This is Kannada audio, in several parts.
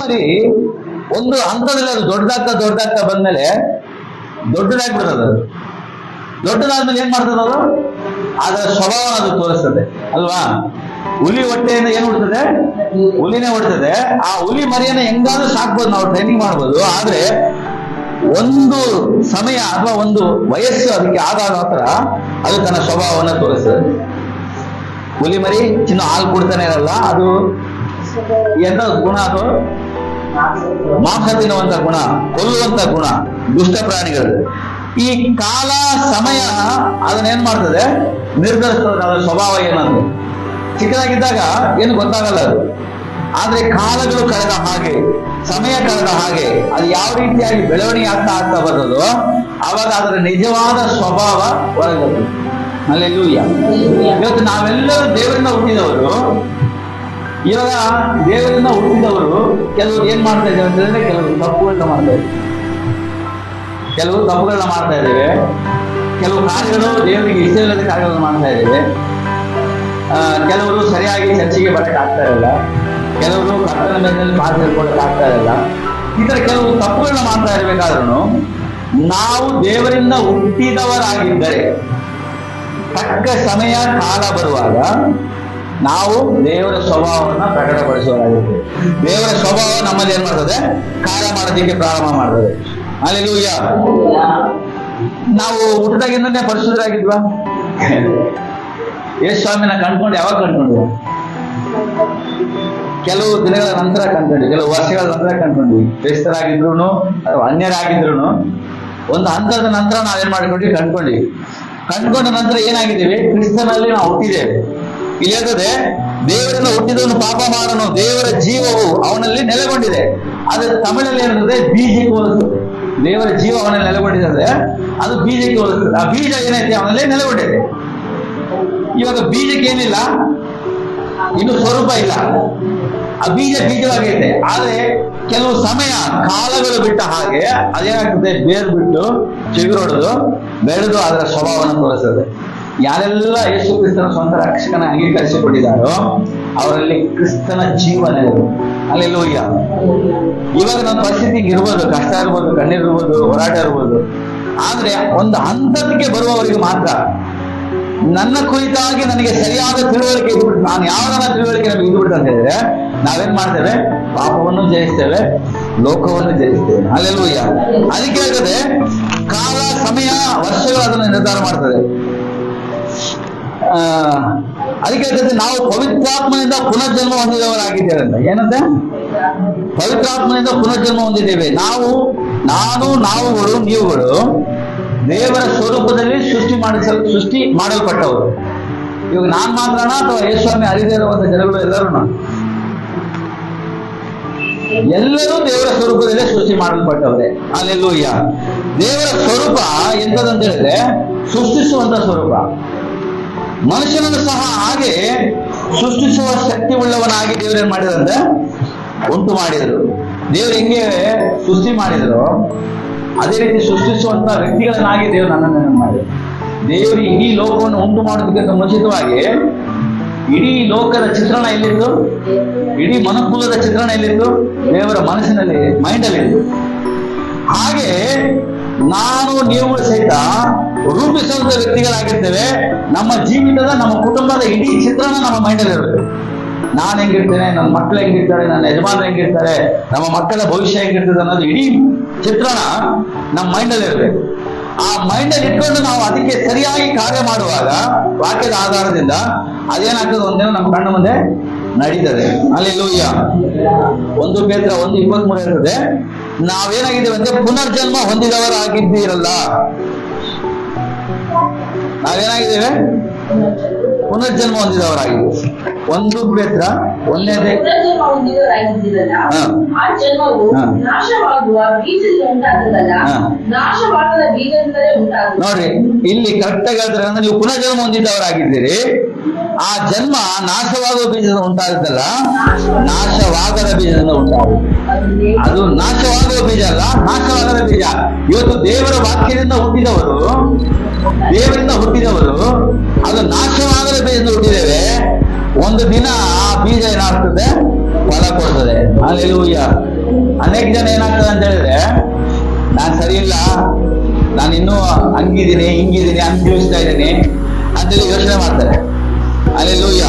ಮರಿ ಒಂದು ಹಂತದಲ್ಲಿ ಅದು ದೊಡ್ಡದಾಗ್ತಾ ಬಂದ್ಮೇಲೆ ದೊಡ್ಡದಾಗ್ಬಿಡ್ತದೆ. ಅದು ದೊಡ್ಡದಾದ್ಮೇಲೆ ಏನ್ ಮಾಡ್ತದೆ? ಅದು ಅದರ ಸ್ವಭಾವ ಅದು ತೋರಿಸ್ತದೆ ಅಲ್ವಾ? ಹುಲಿ ಹೊಟ್ಟೆಯಿಂದ ಏನ್ ಹುಡ್ತದೆ? ಹುಲಿನೇ ಹುಡ್ತದೆ. ಆ ಹುಲಿ ಮರಿಯನ್ನ ಹೆಂಗಾದ್ರೂ ಸಾಕ್ಬೋದು, ನಾವು ಟ್ರೈನಿಂಗ್ ಮಾಡ್ಬೋದು. ಆದ್ರೆ ಒಂದು ಸಮಯ ಅಥವಾ ಒಂದು ವಯಸ್ಸು ಅದಕ್ಕೆ ಆದಾಗ ಮಾತ್ರ ಅದು ತನ್ನ ಸ್ವಭಾವವನ್ನು ತೋರಿಸ್ತದೆ. ಹುಲಿ ಮರಿ ಹಾಲು ಕೊಡ್ತಾನೆ ಇರಲ್ಲ. ಅದು ಎಂತ ಗುಣ? ಅದು ಮಾಂಸ ತಿನ್ನುವಂತ ಗುಣ, ಕೊಲ್ಲುವಂತ ಗುಣ, ದುಷ್ಟ ಪ್ರಾಣಿಗಳು. ಈ ಕಾಲ ಸಮಯ ಅದನ್ನೇನ್ ಮಾಡ್ತದೆ? ನಿರ್ಧರಿಸ್ತದೆ ಅದರ ಸ್ವಭಾವ ಏನಂದ್ರೆ. ಚಿಕ್ಕದಾಗಿದ್ದಾಗ ಏನು ಗೊತ್ತಾಗಲ್ಲ ಅದು. ಆದ್ರೆ ಕಾಲಗಳು ಕಳೆದ ಹಾಗೆ, ಸಮಯ ಕಳೆದ ಹಾಗೆ ಅದು ಯಾವ ರೀತಿಯಾಗಿ ಬೆಳವಣಿಗೆ ಆಗ್ತಾ ಬರ್ತದೋ ಆವಾಗ ಅದರ ನಿಜವಾದ ಸ್ವಭಾವ ಹೊರಗೆ ಬರ್ತದೆ. ಹಲ್ಲೆಲೂಯಾ. ಇವತ್ತು ನಾವೆಲ್ಲರೂ ದೇವರಿಂದ ಹುಟ್ಟಿದವರು. ಇವಾಗ ದೇವರಿಂದ ಹುಟ್ಟಿದವರು ಕೆಲವರು ಏನ್ ಮಾಡ್ತಾ ಇದ್ದೇವೆ ಅಂತಂದ್ರೆ ಕೆಲವರು ತಪ್ಪುಗಳನ್ನ ಮಾಡ್ತಾ ಇದ್ದೇವೆ. ಕೆಲವು ಕಾರ್ಯಗಳು ದೇವರಿಗೆ ಇಷ್ಟವಿಲ್ಲದ ಕಾರ್ಯಗಳನ್ನು ಮಾಡ್ತಾ ಇದ್ದೇವೆ. ಕೆಲವರು ಸರಿಯಾಗಿ ಚರ್ಚೆಗೆ ಬರಕ್ಕೆ ಆಗ್ತಾ ಇರಲ್ಲ. ಕೆಲವರು ಕರ್ತನ ಮೇಲೆ ಮಾತು ಹೇಳ್ಕೊಳಕ್ ಆಗ್ತಾ ಇರಲ್ಲ. ಈ ತರ ಕೆಲವು ತಪ್ಪುಗಳನ್ನ ಮಾಡ್ತಾ ಇರಬೇಕಾದ್ರೂ ನಾವು ದೇವರಿಂದ ಹುಟ್ಟಿದವರಾಗಿದ್ದರೆ ತಕ್ಕ ಸಮಯ ಕಾಲ ಬರುವಾಗ ನಾವು ದೇವರ ಸ್ವಭಾವವನ್ನು ಪ್ರಕಟಪಡಿಸುವವರಾಗಿರ್ತೇವೆ. ದೇವರ ಸ್ವಭಾವ ನಮ್ಮಲ್ಲಿ ಏನ್ ಮಾಡ್ತದೆ? ಕಾರ್ಯ ಮಾಡೋದಕ್ಕೆ ಪ್ರಾರಂಭ ಮಾಡ್ತದೆ. ಹಲ್ಲೆಲೂಯಾ. ನಾವು ಹುಟ್ಟಿದಾಗಿಂದನೇ ಪರಿಶುದ್ಧರಾಗಿದ್ವಾ? ಯೇಸು ಸ್ವಾಮಿನ ಕಂಡ್ಕೊಂಡು ಯಾವಾಗ ಕಂಡ್ಕೊಂಡ್ವಿ? ಕೆಲವು ದಿನಗಳ ನಂತರ ಕಂಡ್ಕೊಂಡ್ವಿ, ಕೆಲವು ವರ್ಷಗಳ ನಂತರ ಕಂಡ್ಕೊಂಡ್ವಿ. ಕ್ರೈಸ್ತರಾಗಿದ್ರು ಅಥವಾ ಅನ್ಯರಾಗಿದ್ರು ಒಂದು ಹಂತದ ನಂತರ ನಾವೇನ್ ಮಾಡ್ಕೊಂಡ್ವಿ? ಕಂಡ್ಕೊಂಡ ನಂತರ ಏನಾಗಿದ್ದೀವಿ? ಕ್ರಿಸ್ತನಲ್ಲಿ ನಾವು ಹುಟ್ಟಿದ್ದೇವೆ. ಇಲ್ಲಿ ಹೇಳ್ತದೆ, ದೇವರಿಂದ ಹುಟ್ಟಿದವನು ಪಾಪ ಮಾಡನು, ದೇವರ ಜೀವವು ಅವನಲ್ಲಿ ನೆಲೆಗೊಂಡಿದೆ. ಆದ್ರೆ ತಮಿಳಲ್ಲಿ ಏನಿರ್ತದೆ? ಬೀಜಕ್ಕೆ ಹೋಲಿಸ್ತದೆ. ದೇವರ ಜೀವ ಅವನಲ್ಲಿ ನೆಲೆಗೊಂಡಿದೆ, ಅದು ಬೀಜಕ್ಕೆ ಹೋಲಿಸ್ತದೆ. ಆ ಬೀಜ ಏನೈತೆ? ಅವನಲ್ಲಿ ನೆಲೆಗೊಂಡಿದೆ. ಇವಾಗ ಬೀಜಕ್ಕೆ ಏನಿಲ್ಲ, ಇನ್ನು ಸ್ವರೂಪ ಇಲ್ಲ. ಆ ಬೀಜವಾಗೈತೆ. ಆದ್ರೆ ಕೆಲವು ಸಮಯ ಕಾಲಗಳು ಬಿಟ್ಟ ಹಾಗೆ ಅದೇನಾಗ್ತದೆ? ಬೇರು ಬಿಟ್ಟು ಚಿಗುರೊಡೆದು ಬೆಳೆದು ಅದರ ಸ್ವಭಾವವನ್ನು ತೋರಿಸ್ತದೆ. ಯಾರೆಲ್ಲ ಯೇಸು ಕ್ರಿಸ್ತನ ಸ್ವಂತ ರಕ್ಷಕನ ಅಂಗೀಕರಿಸಿಕೊಂಡಿದ್ದಾರೋ ಅವರಲ್ಲಿ ಕ್ರಿಸ್ತನ ಜೀವನ ಇದೆ. ಹಲ್ಲೆಲೂಯಾ. ಇವಾಗ ನಮ್ಮ ಪರಿಸ್ಥಿತಿ ಇರ್ಬೋದು, ಕಷ್ಟ ಇರ್ಬೋದು, ಕಣ್ಣೀರಿರ್ಬೋದು, ಹೋರಾಟ ಇರ್ಬೋದು. ಆದ್ರೆ ಒಂದು ಹಂತಕ್ಕೆ ಬರುವವರಿಗೆ ಮಾತ್ರ ನನ್ನ ಕುರಿತಾಗಿ ನನಗೆ ಸರಿಯಾದ ತಿಳುವಳಿಕೆ ಇದ್ಬಿಟ್ಟು, ನಾನು ಯಾವ ತಿಳುವಳಿಕೆ ನಮಗೆ ಇದ್ಬಿಟ್ಟು ಅಂತ ಹೇಳಿದ್ರೆ ನಾವೇನ್ ಮಾಡ್ತೇವೆ? ಪಾಪವನ್ನು ಜಯಿಸ್ತೇವೆ, ಲೋಕವನ್ನು ಜಯಿಸ್ತೇವೆ. ಹಲ್ಲೆಲೂಯಾ. ಅದಕ್ಕೆ ಹೇಳ್ತದೆ ಕಾಲ, ಸಮಯ, ವರ್ಷಗಳು ಅದನ್ನು ನಿರ್ಧಾರ ಮಾಡ್ತದೆ. ಅದಕ್ಕೆ ಹೇಳ್ತದೆ ನಾವು ಪವಿತ್ರಾತ್ಮನಿಂದ ಪುನರ್ಜನ್ಮ ಹೊಂದಿದವರಾಗಿದ್ದೇವೆ ಅಂತ. ಏನಂತೆ? ಪವಿತ್ರಾತ್ಮನಿಂದ ಪುನರ್ಜನ್ಮ ಹೊಂದಿದ್ದೇವೆ. ನಾವುಗಳು ನೀವುಗಳು ದೇವರ ಸ್ವರೂಪದಲ್ಲಿ ಸೃಷ್ಟಿ ಮಾಡಲ್ಪಟ್ಟವರು. ಇವಾಗ ನಾನ್ ಮಾತ್ರನ ಅಥವಾ ಯೇಸುಸ್ವಾಮಿ ಅರಿದೇ ಇರುವಂತ ಜನಗಳು ಎಲ್ಲರೂ ದೇವರ ಸ್ವರೂಪದಲ್ಲೇ ಸೃಷ್ಟಿ ಮಾಡಲ್ಪಟ್ಟವ್ರೆ. ಹಲ್ಲೆಲೂಯಾ. ದೇವರ ಸ್ವರೂಪ ಎಂತದಂತ ಹೇಳಿದ್ರೆ ಸೃಷ್ಟಿಸುವಂತ ಸ್ವರೂಪ. ಮನುಷ್ಯನನ್ನು ಸಹ ಹಾಗೆ ಸೃಷ್ಟಿಸುವ ಶಕ್ತಿ ಉಳ್ಳವನಾಗಿ ದೇವರು ಏನ್ ಮಾಡಿದ್ರಂದ್ರೆ ಉಂಟು ಮಾಡಿದರು. ದೇವರು ಹೆಂಗೆ ಸೃಷ್ಟಿ ಮಾಡಿದ್ರು ಅದೇ ರೀತಿ ಸೃಷ್ಟಿಸುವಂತ ವ್ಯಕ್ತಿಗಳನ್ನಾಗಿ ದೇವರು ನನ್ನನ್ನು ಮಾಡಿದರು. ದೇವರು ಇಡೀ ಲೋಕವನ್ನು ಉಂಟು ಮಾಡೋದಕ್ಕಿಂತ ಮುಂಚಿತವಾಗಿ ಇಡೀ ಲೋಕದ ಚಿತ್ರಣ ಎಲ್ಲಿತ್ತು? ಇಡೀ ಮನುಕುಲದ ಚಿತ್ರಣ ಎಲ್ಲಿತ್ತು? ದೇವರ ಮನಸ್ಸಿನಲ್ಲಿ, ಮೈಂಡಲ್ಲಿ ಇತ್ತು. ಹಾಗೆ ನೀವು ಸಹಿತ ರೂಪಿಸುವಂತ ವ್ಯಕ್ತಿಗಳಾಗಿರ್ತೇವೆ. ನಮ್ಮ ಜೀವಿತದ, ನಮ್ಮ ಕುಟುಂಬದ ಇಡೀ ಚಿತ್ರಣ ನಮ್ಮ ಮೈಂಡಲ್ಲಿ ಇರುತ್ತೆ. ನಾನು ಹೆಂಗಿರ್ತೇನೆ, ನನ್ನ ಮಕ್ಕಳು ಹೆಂಗಿರ್ತಾರೆ, ನನ್ನ ಯಜಮಾನರು ಹೆಂಗಿರ್ತಾರೆ, ನಮ್ಮ ಮಕ್ಕಳ ಭವಿಷ್ಯ ಹೆಂಗಿರ್ತದೆ ಅನ್ನೋದು ಇಡೀ ಚಿತ್ರಣ ನಮ್ಮ ಮೈಂಡಲ್ಲಿ ಇರಬೇಕು. ಆ ಮೈಂಡಲ್ಲಿ ಇಟ್ಕೊಂಡು ನಾವು ಅದಕ್ಕೆ ಸರಿಯಾಗಿ ಕಾರ್ಯ ಮಾಡುವಾಗ ವಾಕ್ಯದ ಆಧಾರದಿಂದ ಅದೇನಾಗ್ತದೆ? ಒಂದಿನ ನಮ್ಮ ಕಣ್ಣು ಮುಂದೆ ನಡೀತದೆ. ಹಲ್ಲೆಲೂಯಾ. 1 ಪೇತ್ರ 1:23 ಇರ್ತದೆ, ನಾವೇನಾಗಿದ್ದೇವೆ ಅಂದ್ರೆ ಪುನರ್ಜನ್ಮ ಹೊಂದಿದವರಾಗಿದ್ದೀರಲ್ಲ. ನಾವೇನಾಗಿದ್ದೇವೆ? ಪುನರ್ಜನ್ಮ ಹೊಂದಿದವರಾಗಿದ್ದೇವೆ. 1 ಪೇತ್ರ 1ನೇ ನೋಡ್ರಿ, ಇಲ್ಲಿ ಕರೆಕ್ಟಾಗಿ ಹೇಳ್ತಾರೆ ಅಂದ್ರೆ ನೀವು ಪುನರ್ಜನ್ಮ ಹೊಂದಿದವರಾಗಿದ್ದೀರಿ. ಆ ಜನ್ಮ ನಾಶವಾಗುವ ಬೀಜದಿಂದ ಉಂಟಾಗುತ್ತಲ್ಲ, ನಾಶವಾಗದ ಬೀಜದಿಂದ ಉಂಟಾಗುತ್ತೆ. ಅದು ನಾಶವಾಗುವ ಬೀಜ ಅಲ್ಲ, ನಾಶವಾಗದ ಬೀಜ. ಇವತ್ತು ದೇವರ ವಾಕ್ಯದಿಂದ ಹುಟ್ಟಿದವರು ಅದು ನಾಶವಾಗದ ಬೀಜದಿಂದ ಹುಟ್ಟಿದ್ದೇವೆ. ಒಂದು ದಿನ ಆ ಬೀಜ ಏನಾಗ್ತದೆ? ಫಲ ಕೊಡ್ತದೆ. ಹಲ್ಲೆಲೂಯಾ. ಅನೇಕ ಜನ ಏನಾಗ್ತದೆ ಅಂತ ಹೇಳಿದ್ರೆ, ನಾನ್ ಸರಿ ಇಲ್ಲ, ನಾನು ಇನ್ನೂ ಹಂಗಿದ್ದೀನಿ ಹಿಂಗಿದ್ದೀನಿ ಅಂತ ಜೀವಿಸ್ತಾ ಇದ್ದೀನಿ ಅಂತೇಳಿ ಯೋಚನೆ ಮಾಡ್ತಾರೆ. ಹಲ್ಲೆಲೂಯಾ.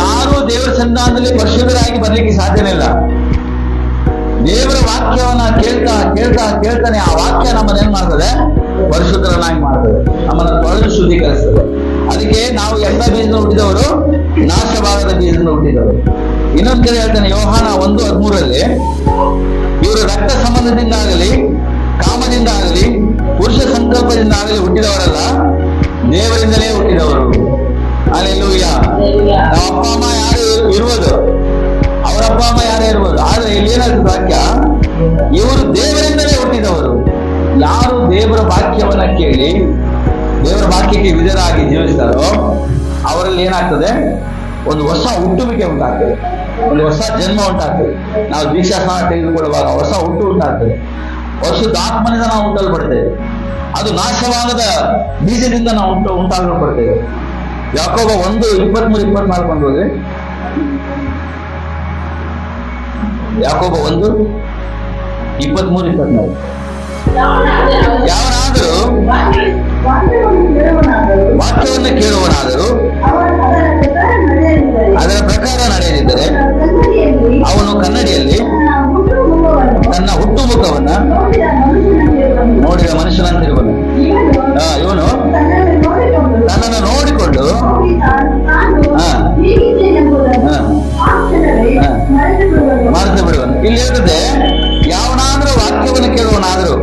ಯಾರು ದೇವರ ಸನ್ನಿಧಾನದಲ್ಲಿ ಪರಿಶುದ್ಧರಾಗಿ ಬರ್ಲಿಕ್ಕೆ ಸಾಧ್ಯನೇ ಇಲ್ಲ. ದೇವರ ವಾಕ್ಯವನ್ನ ಕೇಳ್ತಾ ಕೇಳ್ತಾ ಕೇಳ್ತಾನೆ ಆ ವಾಕ್ಯ ನಮ್ಮನ್ನ ಏನ್ ಮಾಡ್ತದೆ? ಪರಿಶುದ್ಧರನ್ನಾಗಿ ಮಾಡ್ತದೆ, ನಮ್ಮನ್ನ ತೊಳೆದು ಶುದ್ಧೀಕರಿಸ್ತದೆ. ಅದಕ್ಕೆ ನಾವು ಎಲ್ಲ ಬೀಜದಿಂದ ಹುಟ್ಟಿದವರು ನಾಶವಾಗದ ಬೀಜದಿಂದ ಹುಟ್ಟಿದವರು. ಇನ್ನೊಂದು ಕಡೆ ಹೇಳ್ತಾನೆ ಯೋಹಾನ 1:13, ಇವರು ರಕ್ತ ಸಂಬಂಧದಿಂದ ಆಗಲಿ, ಕಾಮದಿಂದ ಆಗಲಿ, ಪುರುಷ ಸಂಕಲ್ಪದಿಂದ ಆಗಲಿ ಹುಟ್ಟಿದವರಲ್ಲ, ದೇವರಿಂದಲೇ ಹುಟ್ಟಿದವರು. ಹಲ್ಲೆಲೂಯಾ. ನಮ್ಮ ಅಪ್ಪ ಅಮ್ಮ ಯಾರು ಇರುವುದು, ಅವರ ಅಪ್ಪ ಅಮ್ಮ ಯಾರೇ ಇರ್ಬೋದು, ಆದ್ರೆ ಇಲ್ಲಿ ಏನಾಗ್ತದೆ ವಾಕ್ಯ, ಇವರು ದೇವರಿಂದಲೇ ಹುಟ್ಟಿದವರು. ಯಾರು ದೇವರ ವಾಕ್ಯವನ್ನ ಕೇಳಿ ದೇವರ ವಾಕ್ಯಕ್ಕೆ ವಿಧೇಯರಾಗಿ ಜೀವಿಸ್ತಾರೋ ಅವರಲ್ಲಿ ಏನಾಗ್ತದೆ? ಒಂದು ಹೊಸ ಹುಟ್ಟುವಿಕೆ ಉಂಟಾಗ್ತದೆ, ಒಂದು ಹೊಸ ಜನ್ಮ ಉಂಟಾಗ್ತದೆ. ನಾವು ದೀಕ್ಷಾಸ್ನಾನ ತೆಗೆದುಕೊಳ್ಳುವಾಗ ಹೊಸ ಹುಟ್ಟು ಉಂಟಾಗ್ತದೆ, ಪರಿಶುದ್ಧಾತ್ಮನಿಂದ ನಾವು ಉಂಟಲ್ಪಡ್ತೇವೆ. ಅದು ನಾಶವಾಗದ ಬೀಜದಿಂದ ನಾವು ಉಂಟಾಗಲ್ಪಡ್ತೇವೆ. ಯಾಕೋಬ 1:23-24 ಬಂದೋದ್ರೆ, ಯಾಕೋಬ 1:23-24. ಯಾವನಾದರೂ ವಾಕ್ಯವನ್ನು ಕೇಳುವನಾದರೂ ಅದರ ಪ್ರಕಾರ ನಡೆಯದಿದ್ದರೆ ಅವನು ಕನ್ನಡಿಯಲ್ಲಿ ತನ್ನ ಹುಟ್ಟು ಮುಖವನ್ನ ನೋಡಿದ ಮನುಷ್ಯನಂತಿರುವನು. ಇವನು ತನ್ನನ್ನು ನೋಡಿಕೊಂಡು ಮರೆತು ಬಿಡುವನು. ಇಲ್ಲಿ ಹೇಳ್ತದೆ, ಯಾವನಾದ್ರೂ ವಾಕ್ಯವನ್ನು ಕೇಳುವನಾದರೂ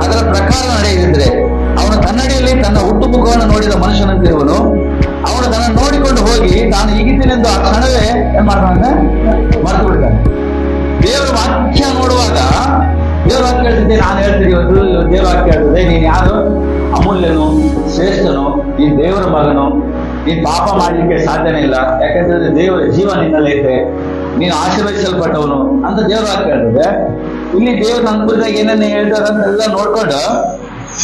ಅದರ ಪ್ರಕಾರ ನಡೆಯದಿದ್ರೆ ಅವನು ಕನ್ನಡಿಯಲ್ಲಿ ತನ್ನ ಹುಟ್ಟು ಮುಖವನ್ನು ನೋಡಿದ ಮನುಷ್ಯನಂತಿರುವನು. ಅವನು ತನ್ನನ್ನು ನೋಡಿಕೊಂಡು ಹೋಗಿ ತಾನು ಹೀಗಿದ್ದೀನೆಂದು ಆ ಕ್ಷಣವೇ ಏನ್ ಮಾಡ್ತಾನೆ? ಮರೆತು ಬಿಡ್ತಾನೆ. ದೇವರ ವಾಕ್ಯ ನೋಡುವಾಗ ದೇವರ ವಾಕ್ಯ ಹೇಳ್ತಿದ್ದೆ, ನಾನು ಹೇಳ್ತೀನಿ ಇವತ್ತು ದೇವರ ವಾಕ್ಯ ಹೇಳ್ತದೆ, ನೀನ್ ಯಾರು? ಅಮೂಲ್ಯನು, ಶ್ರೇಷ್ಠನು, ನೀನ್ ದೇವರ ಮಗನು, ನೀನ್ ಪಾಪ ಮಾಡ್ಲಿಕ್ಕೆ ಸಾಧ್ಯನೇ ಇಲ್ಲ, ಯಾಕಂದ್ರೆ ದೇವರ ಜೀವ ನಿನ್ನಲ್ಲಿ ಐತೆ, ನೀನು ಆಶೀರ್ವದಿಸಲ್ಪಟ್ಟವನು ಅಂತ ದೇವರ ವಾಕ್ಯ ಹೇಳ್ತದೆ. ಇಲ್ಲಿ ದೇವ್ರ ಅನುಕೂಲದಾಗ ಏನೇನು ಹೇಳ್ತಾರೆ ಅಂತೆಲ್ಲ ನೋಡ್ಕೊಂಡು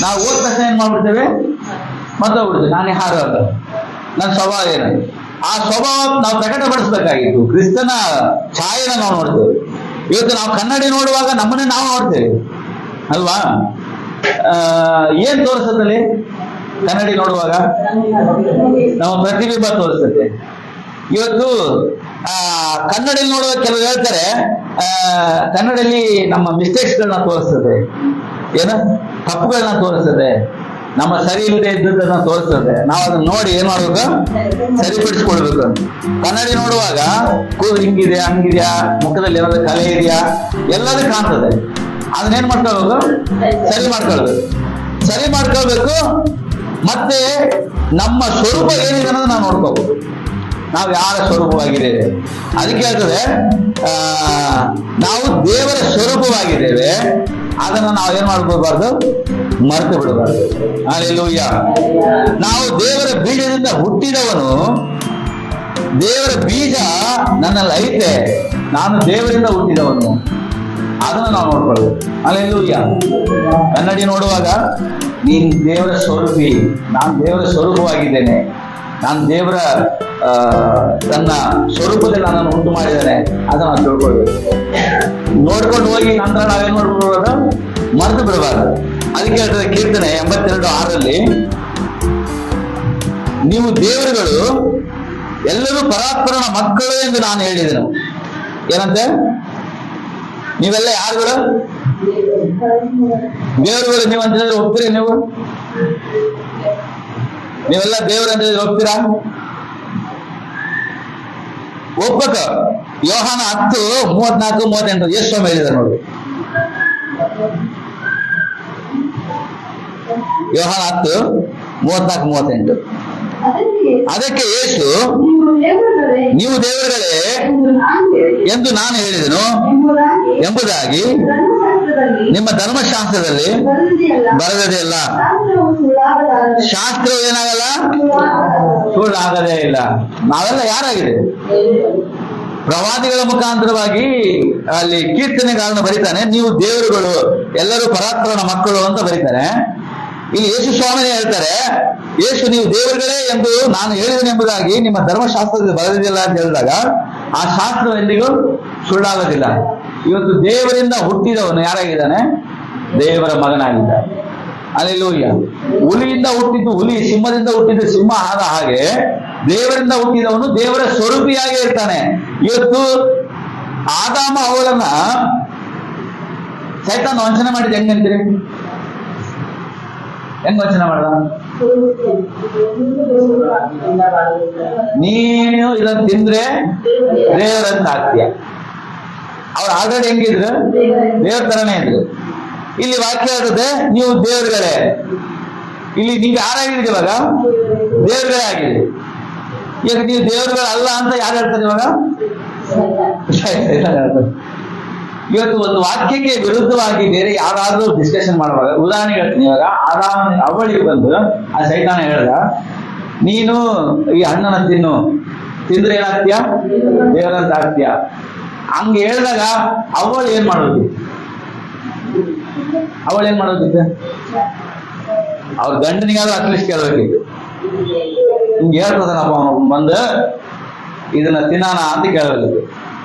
ನಾವು ಹೋದ ತಕ್ಷಣ ಏನ್ ಮಾಡ್ಬಿಡ್ತೇವೆ? ಮತ್ತೋಗ್ಬಿಡ್ತೇವೆ, ನಾನು ಯಾರು ಅಂತ, ನನ್ನ ಸ್ವಭಾವ ಏನು, ಆ ಸ್ವಭಾವ ನಾವು ಪ್ರಕಟಪಡಿಸ್ಬೇಕಾಗಿತ್ತು. ಕ್ರಿಸ್ತನ ಛಾಯೆನ ನಾವು ನೋಡ್ತೇವೆ. ಇವತ್ತು ನಾವು ಕನ್ನಡಿ ನೋಡುವಾಗ ನಮ್ಮನ್ನೇ ನಾವು ನೋಡ್ತೇವೆ ಅಲ್ವಾ? ಏನ್ ತೋರಿಸ್ತದಲ್ಲಿ ಕನ್ನಡಿ ನೋಡುವಾಗ? ನಮ್ಮ ಪ್ರತಿಬಿಂಬ ತೋರಿಸ್ತದೆ. ಇವತ್ತು ಕನ್ನಡಿಯಲ್ಲಿ ನೋಡುವಾಗ ಕೆಲವು ಹೇಳ್ತಾರೆ, ಕನ್ನಡದಲ್ಲಿ ನಮ್ಮ ಮಿಸ್ಟೇಕ್ಸ್ಗಳನ್ನ ತೋರಿಸ್ತದೆ, ಏನು ತಪ್ಪುಗಳನ್ನ ತೋರಿಸ್ತದೆ, ನಮ್ಮ ಸರಿ ಇಲ್ಲದೆ ಇದ್ದದನ್ನ ತೋರಿಸ್ತದೆ. ನಾವು ಅದನ್ನ ನೋಡಿ ಏನ್ ಮಾಡ್ಬೇಕು? ಸರಿಪಡಿಸ್ಕೊಳ್ಬೇಕು. ಕನ್ನಡಿ ನೋಡುವಾಗ ಹಿಂಗಿದೆ, ಹಂಗಿದ್ಯಾ, ಮುಖದಲ್ಲಿ ಏನಾದ್ರು ಕಲೆ ಇದೆಯಾ, ಎಲ್ಲದೂ ಕಾಣ್ತದೆ. ಅದನ್ನೇನ್ ಮಾಡ್ಕೊಳ್ಬೇಕು? ಸರಿ ಮಾಡ್ಕೊಳ್ಬೇಕು. ಮತ್ತೆ ನಮ್ಮ ಸ್ವರೂಪ ಏನಿದೆ ಅನ್ನೋದು ನಾವು ನೋಡ್ಕೋಬೇಕು. ನಾವು ಯಾರ ಸ್ವರೂಪವಾಗಿದ್ದೇವೆ? ಅದಕ್ಕೆ ಹೇಳ್ತದೆ, ನಾವು ದೇವರ ಸ್ವರೂಪವಾಗಿದ್ದೇವೆ, ಅದನ್ನ ನಾವು ಏನ್ ಮಾಡ್ಕೋಬಾರ್ದು? ಮರೆತು ಬಿಡಬಾರ್ದು. ಹಲ್ಲೆಲೂಯಾ. ನಾವು ದೇವರ ಬೀಜದಿಂದ ಹುಟ್ಟಿದವನು, ದೇವರ ಬೀಜ ನನ್ನಲ್ಲಿ ಐತೆ, ನಾನು ದೇವರಿಂದ ಹುಟ್ಟಿದವನು, ಅದನ್ನ ನಾವು ನೋಡ್ಕೊಳ್ಬೇಕು. ಹಲ್ಲೆಲೂಯಾ. ಕನ್ನಡಿ ನೋಡುವಾಗ ನೀನ್ ದೇವರ ಸ್ವರೂಪಿ, ನಾನು ದೇವರ ಸ್ವರೂಪವಾಗಿದ್ದೇನೆ, ನಾನು ದೇವರ ತನ್ನ ಸ್ವರೂಪದಲ್ಲಿ ನನ್ನನ್ನು ಉಂಟು ಮಾಡಿದ್ದಾನೆ, ಅದನ್ನ ನಾವು ತಿಳ್ಕೊಳ್ಬೇಕು. ನೋಡ್ಕೊಂಡು ಹೋಗಿ ನಂತರ ನಾವೇನ್ ಮಾಡ್ಬಿಡೋದು? ಮರೆತು ಬಿಡಬಾರ್ದು. ಅದಕ್ಕೆ ಹೇಳ್ತದೆ ಕೀರ್ತನೆ 82:6, ನೀವು ದೇವರುಗಳು ಎಲ್ಲರೂ ಪರಾತ್ಪರನ ಮಕ್ಕಳು ಎಂದು ನಾನು ಹೇಳಿದೆನು. ಏನಂತೆ? ನೀವೆಲ್ಲ ಯಾರುಗಳು? ದೇವರುಗಳು. ನೀವು ಅಂತ ಹೇಳಿದ್ರೆ ಒಪ್ತೀರಿ? ನೀವೆಲ್ಲ ದೇವರು ಅಂತ ಹೇಳಿದ್ರೆ ಒಪ್ತೀರಾ? ಒಪ್ಪಕ. ಯೋಹಾನ 10:34-38 ಎಷ್ಟು ಸಮಯ ಹೇಳಿದ್ದಾರೆ ನೋಡಿ. ಯೋಹಾನ 10:34-38. ಅದಕ್ಕೆ ಯೇಸು, ನೀವು ದೇವರುಗಳೇ ಎಂದು ನಾನು ಹೇಳಿದೆನು ಎಂಬುದಾಗಿ ನಿಮ್ಮ ಧರ್ಮಶಾಸ್ತ್ರದಲ್ಲಿ ಬರೆದದೇ ಇಲ್ಲ. ಶಾಸ್ತ್ರವು ಏನಾಗಲ್ಲ? ಸುಳ್ಳಾಗದೇ ಇಲ್ಲ. ನಾವೆಲ್ಲ ಯಾರಾಗಿದೆ? ಪ್ರವಾದಿಗಳ ಮುಖಾಂತರವಾಗಿ ಅಲ್ಲಿ ಕೀರ್ತನೆಗಳನ್ನು ಬರೀತಾನೆ, ನೀವು ದೇವರುಗಳು ಎಲ್ಲರೂ ಪರಾತ್ಪರನ ಮಕ್ಕಳು ಅಂತ ಬರೀತಾನೆ. ಇಲ್ಲಿ ಯೇಸು ಸ್ವಾಮಿನೇ ಹೇಳ್ತಾರೆ, ಯೇಸು ನೀವು ದೇವರುಗಳೇ ಎಂದು ನಾನು ಹೇಳಿದೆನೆಂಬುದಾಗಿ ನಿಮ್ಮ ಧರ್ಮಶಾಸ್ತ್ರದಲ್ಲಿ ಬರೆದಿಲ್ಲ ಅಂತ ಹೇಳಿದಾಗ ಆ ಶಾಸ್ತ್ರ ಎಂದಿಗೂ ಸುಳ್ಳಾಗೋದಿಲ್ಲ. ಇವತ್ತು ದೇವರಿಂದ ಹುಟ್ಟಿದವನು ಯಾರಾಗಿದ್ದಾನೆ? ದೇವರ ಮಗನಾಗಿದ್ದಾನೆ. ಅಲ್ಲೆಲ್ಲೂಯ್ಯ. ಹುಲಿಯಿಂದ ಹುಟ್ಟಿದ್ದು ಹುಲಿ, ಸಿಂಹದಿಂದ ಹುಟ್ಟಿದ್ದು ಸಿಂಹ ಆದ ಹಾಗೆ ದೇವರಿಂದ ಹುಟ್ಟಿದವನು ದೇವರ ಸ್ವರೂಪಿಯಾಗಿ ಇರ್ತಾನೆ. ಇವತ್ತು ಆದಾಮ ಅವಳನ್ನ ಸೈತಾನ ವಂಚನೆ ಮಾಡಿದ ಹೆಂಗಂತೀರಿ? ಹೆಂಗ್ ವಂಚನೆ ಮಾಡ್ದ? ನೀನು ಇದನ್ನ ತಿಂದ್ರೆ ದೇವರಂತ ಆಗ್ತೀಯ. ಅವ್ರು ಆಲ್ರೆಡಿ ಹೆಂಗಿದ್ರು? ದೇವ್ರ ತರನೇ ಇದ್ರು. ಇಲ್ಲಿ ವಾಕ್ಯ ಇರುತ್ತೆ, ನೀವು ದೇವರುಗಳೇ. ಇಲ್ಲಿ ನೀವು ಯಾರಾಗಿದ್ದೀರಿ ಇವಾಗ? ದೇವರುಗಳೇ ಆಗಿದ್ದೀರಿ. ಈಗ ನೀವು ದೇವರುಗಳಲ್ಲ ಅಂತ ಯಾರು ಹೇಳ್ತಾರೆ ಇವಾಗ? ಇವತ್ತು ಒಂದು ವಾಕ್ಯಕ್ಕೆ ವಿರುದ್ಧವಾಗಿ ಬೇರೆ ಯಾರಾದ್ರೂ ಡಿಸ್ಕಷನ್ ಮಾಡುವಾಗ, ಉದಾಹರಣೆ ಹೇಳ್ತೀನಿ. ಇವಾಗ ಅವಳಿಗೆ ಬಂದು ಆ ಸೈತಾನ ಹೇಳ್ದ, ನೀನು ಈ ಹಣ್ಣನ್ನ ತಿಂದ್ರೆ ಏನಾಗ್ತೀಯ? ದೇವರಂತ ಆಗ್ತೀಯ. ಹಂಗೆ ಹೇಳಿದಾಗ ಅವಳು ಏನ್ ಮಾಡೋದು? ಅವ್ರ ಗಂಡನಿಗಾದ್ರೂ ಅಟ್ಲೀಸ್ಟ್ ಕೇಳ್ಬೇಕಿತ್ತು. ಹಿಂಗೆ ಹೇಳ್ತದನಪ್ಪ ಅವನು ಬಂದು ಇದನ್ನ ತಿನ್ನಾನ ಅಂತ ಕೇಳಬೇಕಿತ್ತು.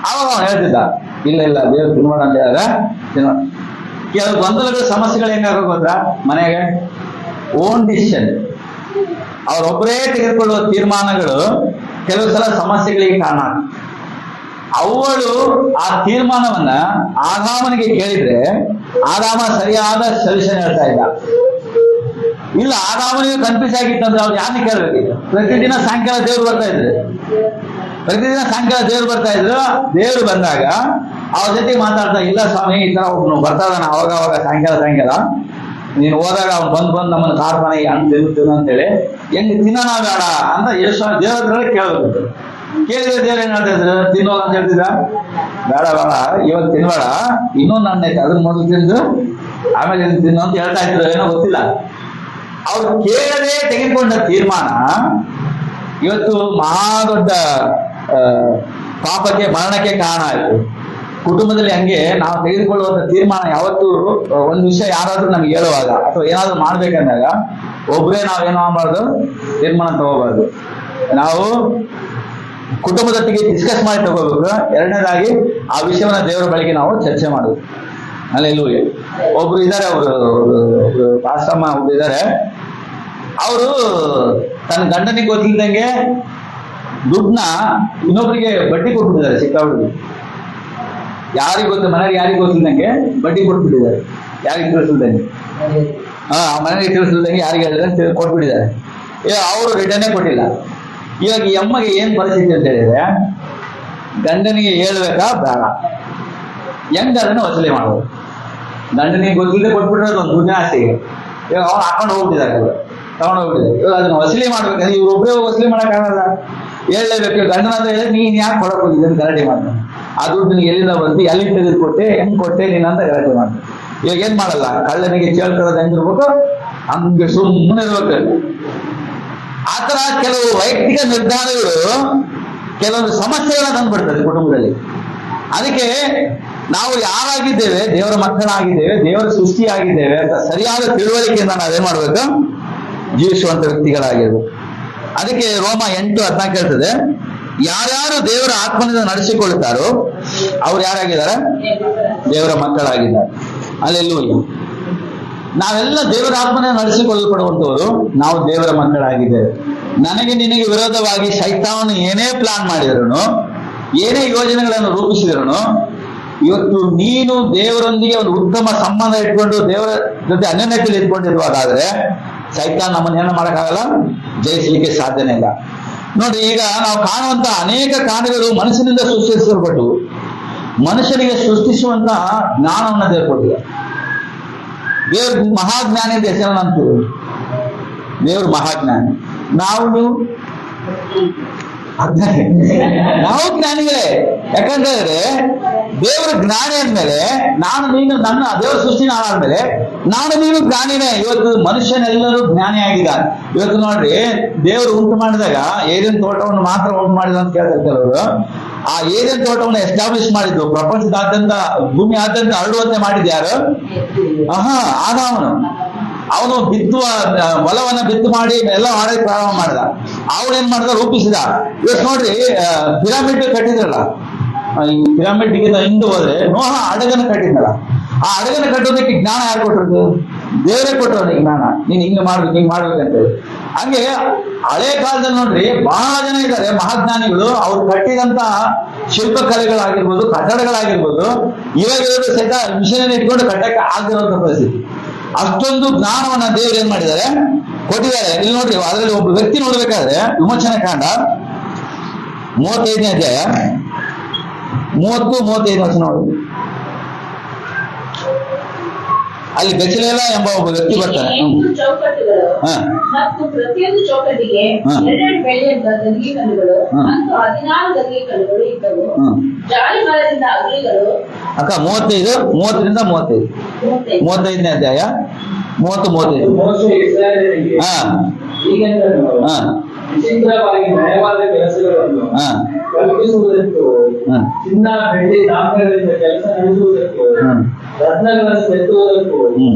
ಅವಾಗ ಅವನು ಹೇಳ್ತಿದ್ದ, ಇಲ್ಲ ದೇವ್ರು ತಿನ್ಬೇಡ ಅಂತ ಹೇಳಿದ್ರೆ ತಿನ್ಬೇಡ. ಕೆಲವು ಗೊಂದಲಗಳ ಸಮಸ್ಯೆಗಳು ಹೆಂಗಾಗ ಗೊತ್ತಾ? ಮನೆಗೆ ಓನ್ ಡಿಸಿಷನ್, ಅವರೊಬ್ಬರೇ ತೆಗೆದುಕೊಳ್ಳುವ ತೀರ್ಮಾನಗಳು ಕೆಲವು ಸಲ ಸಮಸ್ಯೆಗಳಿಗೆ ಕಾರಣ. ಅವಳು ಆ ತೀರ್ಮಾನವನ್ನ ಆದಾಮನಿಗೆ ಕೇಳಿದ್ರೆ ಆದಾಮ ಸರಿಯಾದ ಸೊಲ್ಯೂಷನ್ ಹೇಳ್ತಾ ಇದ್ದ. ಇಲ್ಲ, ಆದಾಮನಿಗೆ ಕನ್ಫ್ಯೂಸ್ ಆಗಿತ್ತಂದ್ರೆ ಅವ್ರು ಯಾರನ್ನ ಕೇಳ್ಬೇಕಿತ್ತು? ಪ್ರತಿದಿನ ಸಾಯಂಕಾಲ ದೇವ್ರು ಬರ್ತಾ ಇದ್ರು. ದೇವ್ರು ಬಂದಾಗ ಅವ್ರ ಜೊತೆ ಮಾತಾಡ್ತಾ, ಇಲ್ಲ ಸ್ವಾಮಿ ಈ ತರ ಒಬ್ನು ಬರ್ತಾ ಇದ್ದಾನ ಅವಾಗ ಸಾಯಂಕಾಲ ನೀನು ಹೋದಾಗ ಅವ್ನು ಬಂದು ನಮ್ಮನ್ನು ಕಾರ್ತಾನೆ ಹಣ್ಣು ತಿನ್ನುತ್ತೇನೆ ಅಂತೇಳಿ, ಹೆಂಗ್ ತಿನ್ನೋಣ ಬೇಡ ಅಂತ ಎಷ್ಟು ದೇವ್ರ ಕೇಳಬೇಕು. ಕೇಳಿದ್ರೆ ದೇವ್ರು ಏನ್ ಹೇಳ್ತಾ ಇದ್ರು? ತಿನ್ನೋದು ಅಂತ ಹೇಳ್ತಿದ್ರ? ಬೇಡ ಇವತ್ತು ತಿನ್ಬೇಡ, ಇನ್ನೊಂದು ಹಣ್ಣು ಐತೆ ಅದನ್ನ ಮೊದಲು ತಿಂದು ಆಮೇಲೆ ತಿನ್ನು ಅಂತ ಹೇಳ್ತಾ ಇದ್ರು. ಏನೋ ಗೊತ್ತಿಲ್ಲ. ಅವ್ರು ಕೇಳದೆ ತೆಗೆದುಕೊಂಡ ತೀರ್ಮಾನ ಇವತ್ತು ಮಹಾ ದೊಡ್ಡ ಪಾಪಕ್ಕೆ, ಮರಣಕ್ಕೆ ಕಾರಣ ಆಯ್ತು. ಕುಟುಂಬದಲ್ಲಿ ಹಂಗೆ ನಾವು ತೆಗೆದುಕೊಳ್ಳುವಂತ ತೀರ್ಮಾನ ಯಾವತ್ತೂ ಒಂದು ವಿಷಯ ಯಾರಾದ್ರೂ ನಮ್ಗೆ ಹೇಳುವಾಗ ಅಥವಾ ಏನಾದ್ರೂ ಮಾಡ್ಬೇಕಂದಾಗ ಒಬ್ಬರೇ ನಾವೇನು ಮಾಡಬಾರ್ದು, ತೀರ್ಮಾನ ತಗೋಬಾರ್ದು. ನಾವು ಕುಟುಂಬದೊಟ್ಟಿಗೆ ಡಿಸ್ಕಸ್ ಮಾಡಿ ತಗೋಬೇಕು. ಎರಡನೇದಾಗಿ ಆ ವಿಷಯವನ್ನ ದೇವರ ಬಳಿಗೆ ನಾವು ಚರ್ಚೆ ಮಾಡೋದು. ಅಲ್ಲೆಲ್ಲೂಯ್ಯ. ಒಬ್ರು ಇದ್ದಾರೆ, ಒಬ್ರು ಪಾಸ್ಟಮ್ಮ ಒಬ್ರು ಇದ್ದಾರೆ. ಅವರು ತನ್ನ ಗಂಡನಿಗೆ ಗೊತ್ತಿಲ್ದಂಗೆ ದುಡ್ಡನ್ನ ಇನ್ನೊಬ್ಬರಿಗೆ ಬಡ್ಡಿ ಕೊಟ್ಬಿಟ್ಟಿದ್ದಾರೆ. ಚಿಕ್ಕ ಹುಡುಗಿ ಯಾರಿಗೂ ಮನೆಗೆ ಯಾರಿಗೂ ಗೊತ್ತಿಲ್ದಂಗೆ ಬಡ್ಡಿ ಕೊಟ್ಬಿಟ್ಟಿದ್ದಾರೆ. ಯಾರಿಗೆ ತಿಳಿಸಿಲ್ದಂಗೆ, ಮನೆಗೆ ತಿಳಿಸಿಲ್ದಂಗೆ ಯಾರಿಗೆ ಹೇಳಿದ್ರೆ ಕೊಟ್ಬಿಟ್ಟಿದ್ದಾರೆ. ಅವರು ರಿಟರ್ನೇ ಕೊಟ್ಟಿಲ್ಲ. ಇವಾಗ ಈ ಅಮ್ಮಗೆ ಏನ್ ಪರಿಸ್ಥಿತಿ ಅಂತ ಹೇಳಿದ್ರೆ, ಗಂಡನಿಗೆ ಹೇಳ್ಬೇಕಾ ಬೇಡ, ಹೆಂಗ ಅದನ್ನ ವಸೂಲಿ ಮಾಡೋದು? ಗಂಡನಿಗೆ ಗೊತ್ತಿಲ್ಲದೆ ಕೊಟ್ಬಿಟ್ರೆ ಒಂದು ದುಡ್ಡಿನ ಆಸೆಗೆ ಇವಾಗ ಅವ್ನು ಹಾಕೊಂಡು ಹೋಗ್ಬಿಟ್ಟಿದ್ದಾರೆ, ಇವಾಗ ಅದನ್ನ ವಸೂಲಿ ಮಾಡ್ಬೇಕಂದ್ರೆ ಇವ್ರೊಬ್ಬರೇ ವಸೂಲಿ ಮಾಡಕ್ಕಾಗಲ್ಲ, ಹೇಳಲೇಬೇಕು. ಗಂಡನ ಅಂತ ಹೇಳಿದ್ರೆ ನೀನ್ ಯಾಕೆ ಕೊಡಕ್ ಹೋಗಿದ್ದೀನಿ ಗಲಾಟೆ ಮಾಡ್ತಾನೆ. ಆ ದುಡ್ಡು ಎಲ್ಲಿಂದ ಬಂತು, ಎಲ್ಲಿ ತೆಗೆದು ಕೊಟ್ಟೆ, ಹೆಂಗ್ ಕೊಟ್ಟೆ ನೀನ್ ಅಂತ ಗಲಾಟೆ ಮಾಡ್ತಾನೆ. ಇವಾಗ ಏನ್ ಮಾಡಲ್ಲ, ಕಳ್ಳನಿಗೆ ಕೇಳ್ಕೊಳ್ಳೋದು ಹೆಂಗಿರ್ಬೇಕು ಹಂಗೆ ಸುಮ್ಮನೆ ಇರ್ಬೇಕು. ಆತರ ಕೆಲವು ವೈಯಕ್ತಿಕ ನಿರ್ಧಾರಗಳು ಕೆಲವೊಂದು ಸಮಸ್ಯೆಗಳನ್ನ ತಂದ್ಬಿಡ್ತದೆ ಕುಟುಂಬದಲ್ಲಿ. ಅದಕ್ಕೆ ನಾವು ಯಾರಾಗಿದ್ದೇವೆ, ದೇವರ ಮಕ್ಕಳಾಗಿದ್ದೇವೆ, ದೇವರ ಸೃಷ್ಟಿಯಾಗಿದ್ದೇವೆ ಅಂತ ಸರಿಯಾದ ತಿಳುವಳಿಕೆಯಿಂದ ನಾವೇನ್ ಮಾಡ್ಬೇಕು? ಜೀವಿಸುವಂತ ವ್ಯಕ್ತಿಗಳಾಗಿರ್ಬೇಕು. ಅದಕ್ಕೆ ರೋಮ 8:14 ಹೇಳ್ತದೆ, ಯಾರ್ಯಾರು ದೇವರ ಆತ್ಮನಿಂದ ನಡೆಸಿಕೊಳ್ಳುತ್ತಾರೋ ಅವ್ರು ಯಾರಾಗಿದ್ದಾರೆ? ದೇವರ ಮಕ್ಕಳಾಗಿದ್ದಾರೆ. ಅಲ್ಲೆಲ್ಲೂಯ್ಯ. ನಾವೆಲ್ಲ ದೇವರ ಆತ್ಮನಿಂದ ನಡೆಸಿಕೊಳ್ಳಲ್ಪಡುವಂತವರು, ನಾವು ದೇವರ ಮಕ್ಕಳಾಗಿದ್ದೇವೆ. ನನಗೆ ನಿನಗೆ ವಿರೋಧವಾಗಿ ಸೈತಾನನು ಏನೇ ಪ್ಲಾನ್ ಮಾಡಿದ್ರು, ಏನೇ ಯೋಜನೆಗಳನ್ನು ರೂಪಿಸಿದ್ರು, ಇವತ್ತು ನೀನು ದೇವರೊಂದಿಗೆ ಒಂದು ಉತ್ತಮ ಸಂಬಂಧ ಇಟ್ಕೊಂಡು ದೇವರ ಜೊತೆ ಅನ್ಯೋನ್ಯತೆಯಲ್ಲಿ ಇಟ್ಕೊಂಡಿರುವಾಗಾದ್ರೆ ಸೈತಾನ್ ನಮ್ಮನ್ನ ಏನು ಮಾಡಕ್ಕಾಗಲ್ಲ, ಜಯಿಸಲಿಕ್ಕೆ ಸಾಧ್ಯನೇ ಇಲ್ಲ. ನೋಡಿ, ಈಗ ನಾವು ಕಾಣುವಂತ ಅನೇಕ ಕಾರ್ಯಗಳು ಮನುಷ್ಯನಿಂದ ಸೃಷ್ಟಿಸಲ್ಪಟ್ಟು, ಮನುಷ್ಯನಿಗೆ ಸೃಷ್ಟಿಸುವಂತ ಜ್ಞಾನವನ್ನು ದೇವರು ಕೊಟ್ಟಿದೆ. ದೇವ್ರ ಮಹಾಜ್ಞಾನಿ ಅಂತ ಹೆಸರನ್ನು ಅಂತೀವಿ. ದೇವ್ರ ಮಹಾಜ್ಞಾನಿ. ನಾವು ಜ್ಞಾನಿಗಳೇ. ಯಾಕಂದ್ರೆ ದೇವರ ಜ್ಞಾನಿ ಅಂದ್ಮೇಲೆ ನಾನು ನೀನು, ನನ್ನ ದೇವರ ಸೃಷ್ಟಿ ಆದ್ಮೇಲೆ ನಾನು ನೀನು ಜ್ಞಾನಿನೇ. ಇವತ್ತು ಮನುಷ್ಯನೆಲ್ಲರೂ ಜ್ಞಾನಿ ಆಗಿದ್ದಾರೆ. ಇವತ್ತು ನೋಡ್ರಿ, ದೇವರು ಉಂಟು ಮಾಡಿದಾಗ ಏದೇನ್ ತೋಟವನ್ನು ಮಾತ್ರ ಉಂಟು ಮಾಡಿದ ಅಂತ ಕೇಳ್ತಾರೆ ಕೆಲವರು. ಆ ಏದೇನ್ ತೋಟವನ್ನು ಎಸ್ಟಾಬ್ಲಿಷ್ ಮಾಡಿದ್ದು, ಪ್ರಪಂಚದಾದ್ಯಂತ ಭೂಮಿ ಆದ್ಯಂತ ಹರಡುವಂತೆ ಮಾಡಿದ್ಯಾರು? ಆದಾಮನು. ಅವನು ಹೊಲವನ್ನ ಬಿತ್ತು ಮಾಡಿ ಎಲ್ಲ ಮಾಡೋಕೆ ಪ್ರಾರಂಭ ಮಾಡಿದ. ಅವನೇನ್ ಮಾಡಿದ? ರೂಪಿಸಿದ. ಇವತ್ತು ನೋಡ್ರಿ, ಪಿರಮಿಡ್ ಕಟ್ಟಿದ್ರಲ್ಲ, ಈ ಪಿರಮಿಡ್ಗಿಂತ ಹಿಂದೆ ಹೋದ್ರೆ ನೋಹ ಹಡಗನ್ನು ಕಟ್ಟಿದ್ನಲ್ಲ, ಆ ಹಡಗನ್ನು ಕಟ್ಟೋದಕ್ಕೆ ಜ್ಞಾನ ಯಾರು ಕೊಟ್ಟಿರೋದು? ದೇವರೇ ಕೊಟ್ಟರು ಅವನಿಗೆ ಜ್ಞಾನ. ನೀನ್ ಹಿಂಗೆ ಮಾಡ್ಬೇಕು, ಹಿಂಗೆ ಮಾಡ್ಬೇಕಂತ. ಹಂಗೆ ಹಳೆ ಕಾಲದಲ್ಲಿ ನೋಡ್ರಿ ಬಹಳ ಜನ ಇದ್ದಾರೆ ಮಹಾಜ್ಞಾನಿಗಳು. ಅವ್ರು ಕಟ್ಟಿದಂತ ಶಿಲ್ಪಕಲೆಗಳಾಗಿರ್ಬೋದು, ಕಟ್ಟಡಗಳಾಗಿರ್ಬೋದು, ಇವಾಗ ಇವರು ಸಹಿತ ಮಿಷನರಿ ಇಟ್ಕೊಂಡು ಕಟ್ಟಕ್ಕೆ ಆಗದಿರುವಂತ ಪರಿಸ್ಥಿತಿ. ಅಷ್ಟೊಂದು ಜ್ಞಾನವನ್ನ ದೇವರು ಏನ್ ಮಾಡಿದ್ದಾರೆ, ಕೊಟ್ಟಿದ್ದಾರೆ. ಇಲ್ಲಿ ನೋಡ್ರಿ, ಅದರಲ್ಲಿ ಒಬ್ಬ ವ್ಯಕ್ತಿ ನೋಡ್ಬೇಕಾದ್ರೆ ವಿಮೋಚನೆ ಕಾಂಡ 35ನೇ ಅಧ್ಯಾಯ 30-35 ವಚನ ನೋಡಿ. ಅಲ್ಲಿ ಬೆಚಲೇಲ ಎಂಬ ಒಬ್ಬ ವ್ಯಕ್ತಿ ಬರ್ತಾನೆ. ಚೌಕಟ್ಟುಗಳು ಮತ್ತು ಪ್ರತಿಯೊಂದು ಚೌಕಟ್ಟಿಗೆ 2 ಬೆಳ್ಳಿಯ ಗದಿಗೆ ಕಲ್ಲುಗಳು ಮತ್ತು 14 ಗದಿಗೆ ಕಲ್ಲುಗಳು ಇದ್ದವು. ಜಾಲಿ ಮರದಿಂದ ಅಗಲಿಗಳು. ಅಕ್ಕ 30-35 35ನೇ ಅಧ್ಯಾಯ 30-35. ವಿಚಿತ್ರವಾಗಿ ನಯವಾದ ಕೆಲಸಗಳನ್ನು ಕಲ್ಪಿಸುವುದಕ್ಕೂ, ಚಿನ್ನ ಬೆಳ್ಳಿ ತಾಮ್ರಗಳಿಂದ ಕೆಲಸ ನಡೆಸುವುದಕ್ಕೂ, ರತ್ನಗಳನ್ನು ಕೆತ್ತುವುದಕ್ಕೂ,